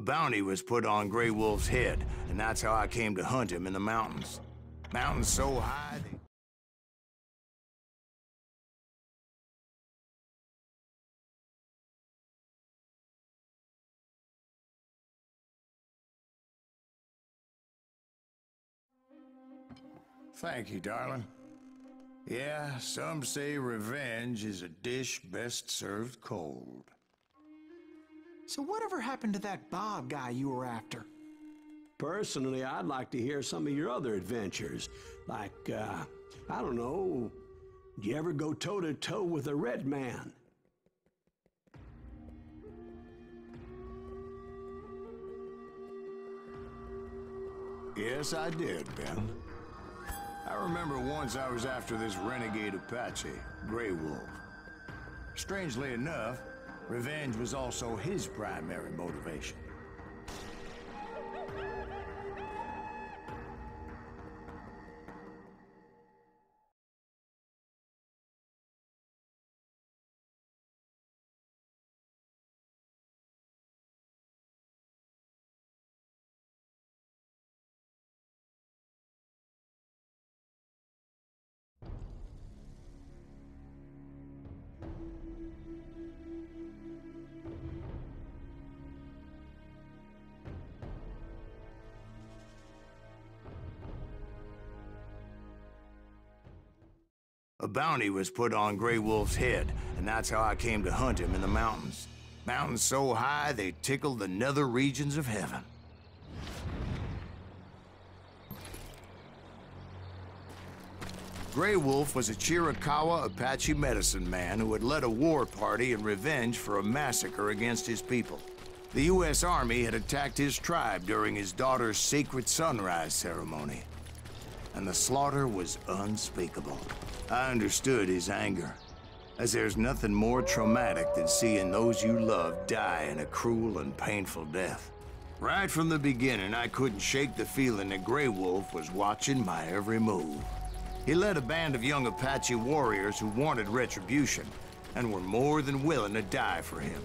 bounty was put on Grey Wolf's head, and that's how I came to hunt him in the mountains. Mountains so high they... Thank you, darling. Yeah, some say revenge is a dish best served cold. So whatever happened to that Bob guy you were after? Personally, I'd like to hear some of your other adventures. Like, I don't know, did you ever go toe-to-toe with a red man? Yes, I did, Ben. I remember once I was after this renegade Apache, Grey Wolf. Strangely enough, revenge was also his primary motivation. A bounty was put on Grey Wolf's head, and that's how I came to hunt him in the mountains. Mountains so high they tickled the nether regions of heaven. Grey Wolf was a Chiricahua Apache medicine man who had led a war party in revenge for a massacre against his people. The U.S. Army had attacked his tribe during his daughter's sacred sunrise ceremony, and the slaughter was unspeakable. I understood his anger, as there's nothing more traumatic than seeing those you love die in a cruel and painful death. Right from the beginning, I couldn't shake the feeling that Grey Wolf was watching my every move. He led a band of young Apache warriors who wanted retribution, and were more than willing to die for him.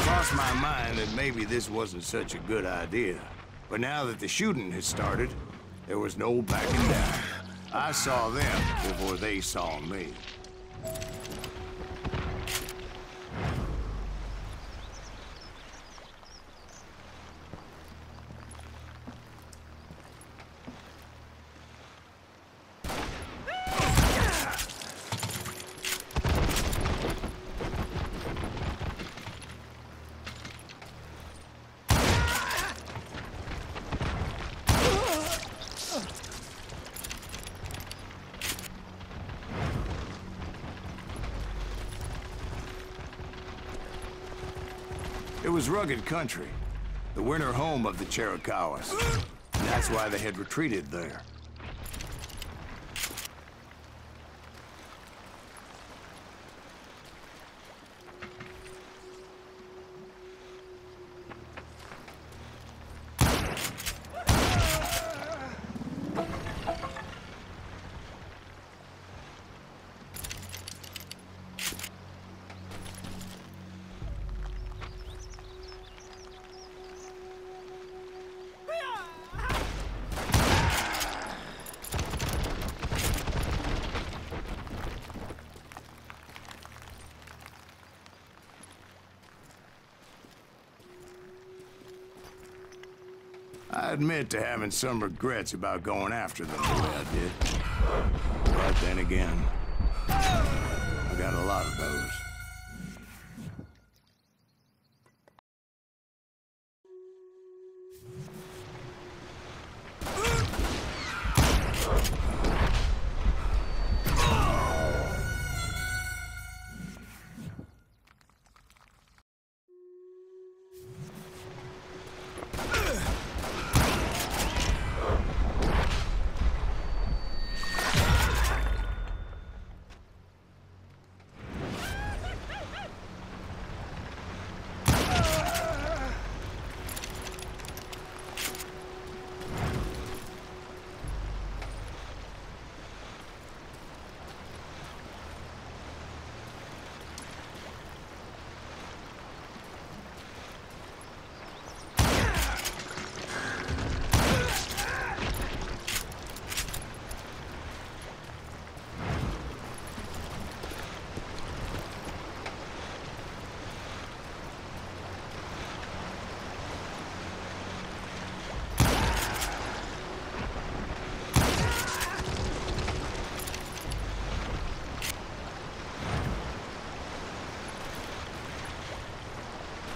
Crossed my mind that maybe this wasn't such a good idea. But now that the shooting had started, there was no backing down. I saw them before they saw me. It was rugged country, the winter home of the Chiricahuas. And that's why they had retreated there. I admit to having some regrets about going after them the way I did. But then again, I got a lot of those.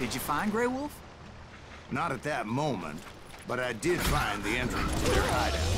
Did you find Grey Wolf? Not at that moment, but I did find the entrance to their hideout.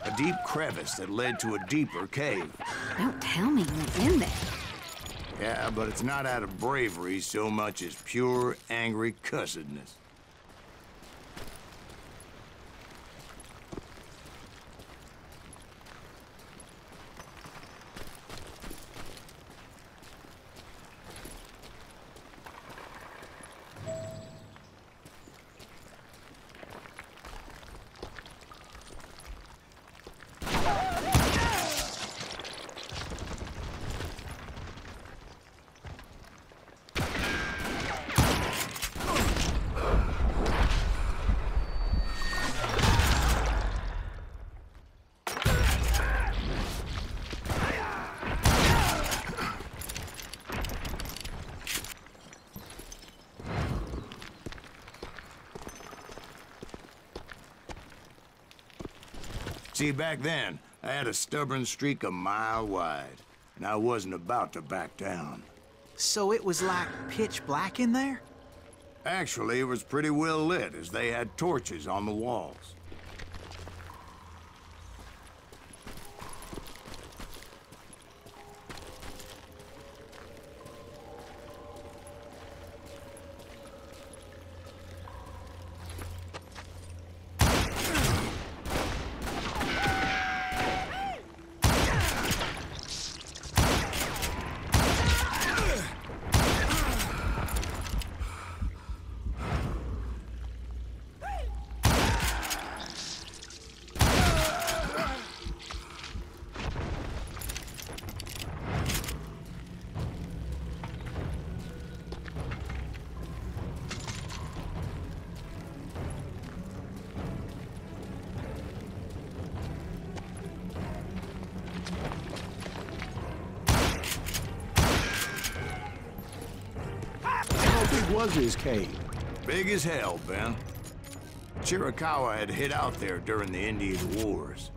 A deep crevice that led to a deeper cave. Don't tell me what's in there. Yeah, but it's not out of bravery so much as pure, angry cussedness. See, back then, I had a stubborn streak a mile wide, and I wasn't about to back down. So it was like pitch black in there? Actually, it was pretty well lit, as they had torches on the walls. Was his cave? Big as hell, Ben. Chiricahua had hid out there during the Indian Wars.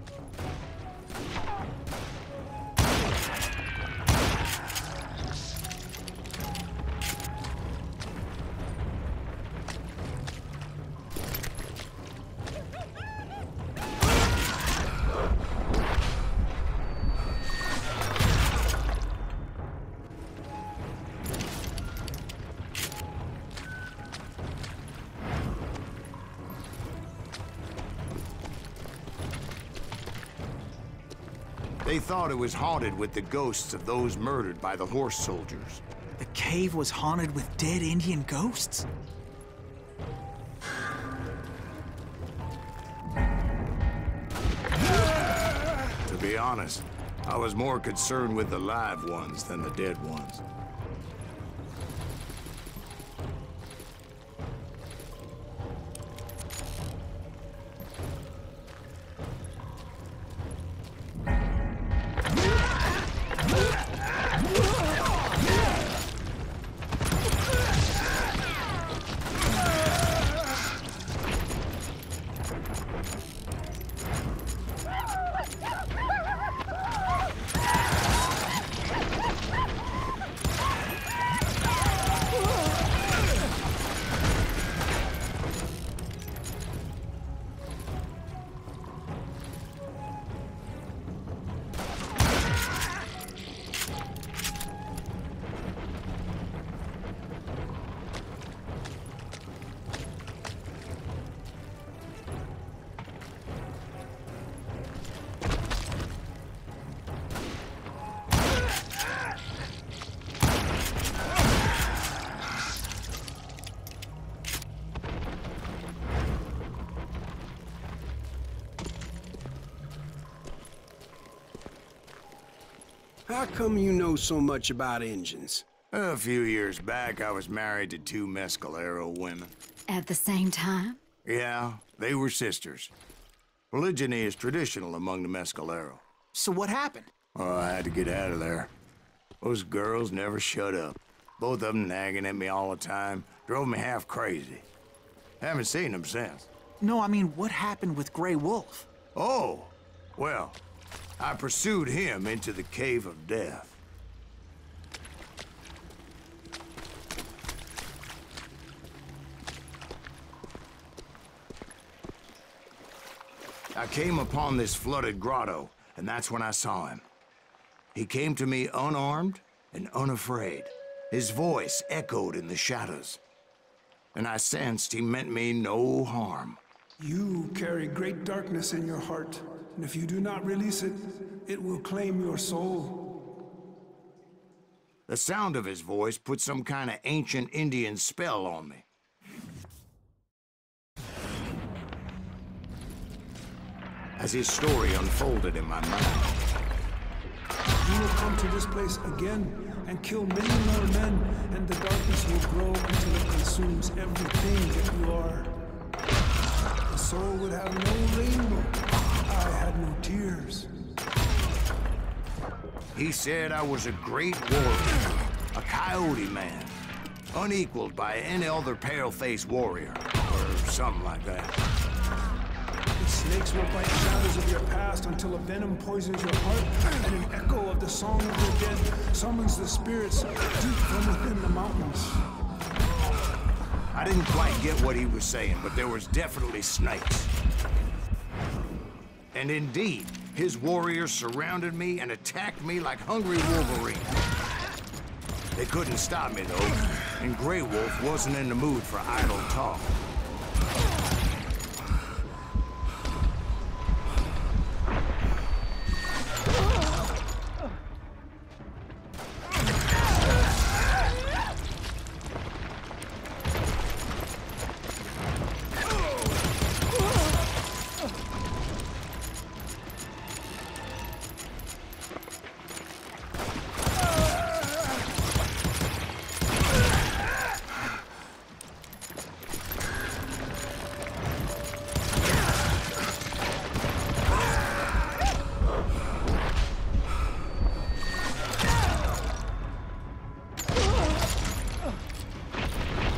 They thought it was haunted with the ghosts of those murdered by the horse soldiers. The cave was haunted with dead Indian ghosts? To be honest, I was more concerned with the live ones than the dead ones. How come you know so much about engines? A few years back, I was married to two Mescalero women. At the same time? Yeah, they were sisters. Polygyny is traditional among the Mescalero. So what happened? Oh, I had to get out of there. Those girls never shut up. Both of them nagging at me all the time. Drove me half crazy. Haven't seen them since. No, I mean, what happened with Grey Wolf? Oh, well, I pursued him into the Cave of Death. I came upon this flooded grotto, and that's when I saw him. He came to me unarmed and unafraid. His voice echoed in the shadows, and I sensed he meant me no harm. You carry great darkness in your heart, and if you do not release it, it will claim your soul. The sound of his voice put some kind of ancient Indian spell on me. As his story unfolded in my mind, You will come to this place again and kill many more men, and the darkness will grow until it consumes everything that you are. The soul would have no rainbow. I had no tears. he said I was a great warrior, a coyote man, unequaled by any other pale-faced warrior, or something like that. The snakes will bite shadows of your past until a venom poisons your heart, and an echo of the song of your dead summons the spirits deep from within the mountains. I didn't quite get what he was saying, but there was definitely snakes. And indeed, his warriors surrounded me and attacked me like hungry wolverines. They couldn't stop me, though, and Grey Wolf wasn't in the mood for idle talk.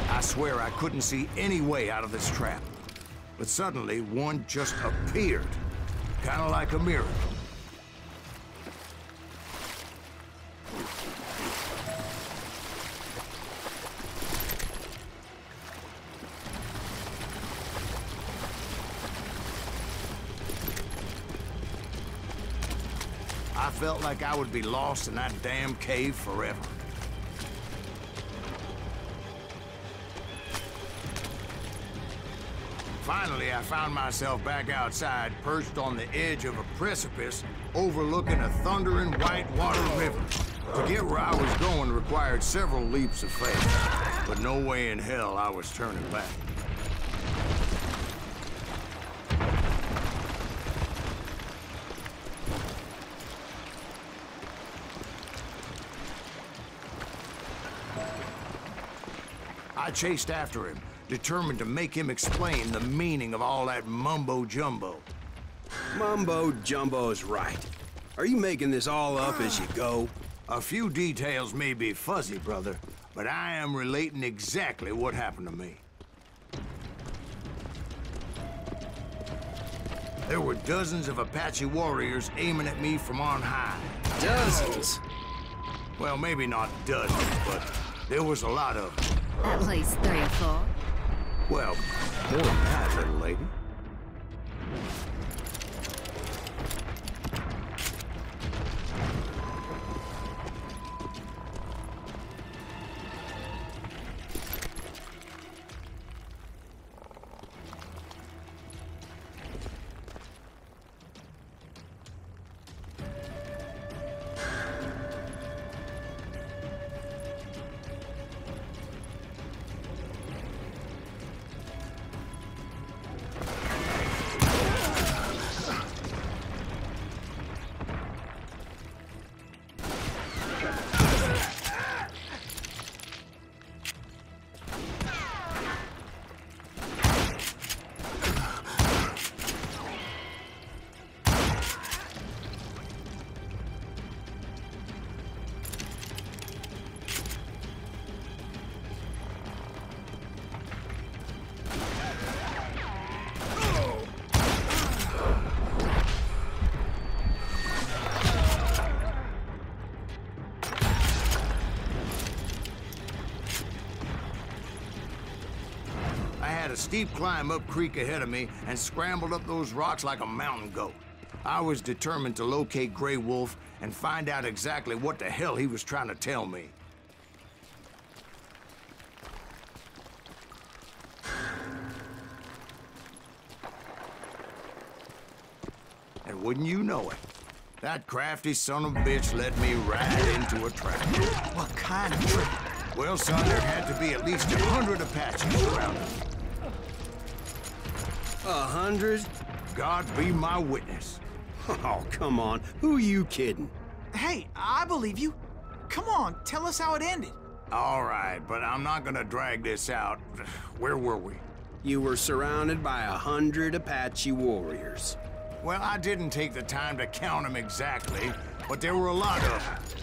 I swear I couldn't see any way out of this trap. But suddenly, one just appeared. Kind of like a miracle. I felt like I would be lost in that damn cave forever. Finally, I found myself back outside, perched on the edge of a precipice, overlooking a thundering whitewater river. To get where I was going required several leaps of faith, but no way in hell I was turning back. I chased after him, determined to make him explain the meaning of all that mumbo-jumbo. Mumbo-jumbo's right. Are you making this all up as you go? A few details may be fuzzy, brother, but I am relating exactly what happened to me. There were dozens of Apache warriors aiming at me from on high. Dozens? Well, maybe not dozens, but there was a lot of them. At least 3 or 4. Well, more than that, little lady. a steep climb up creek ahead of me and scrambled up those rocks like a mountain goat. I was determined to locate Grey Wolf and find out exactly what the hell he was trying to tell me. And wouldn't you know it, that crafty son of a bitch led me right into a trap. What kind of trap? Well, son, there had to be at least 100 Apaches around us. 100? God be my witness. Oh, come on. Who are you kidding? Hey, I believe you. Come on, tell us how it ended. All right, but I'm not gonna drag this out. Where were we? You were surrounded by 100 Apache warriors. Well, I didn't take the time to count them exactly, but there were a lot of them.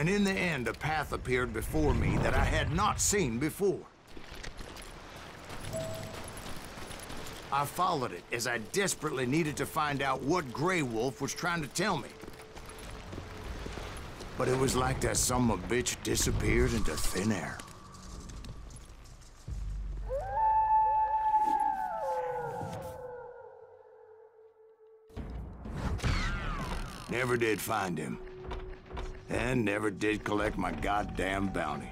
And in the end, a path appeared before me that I had not seen before. I followed it as I desperately needed to find out what Grey Wolf was trying to tell me. But it was like that son of a bitch disappeared into thin air. Never did find him. And never did collect my goddamn bounty.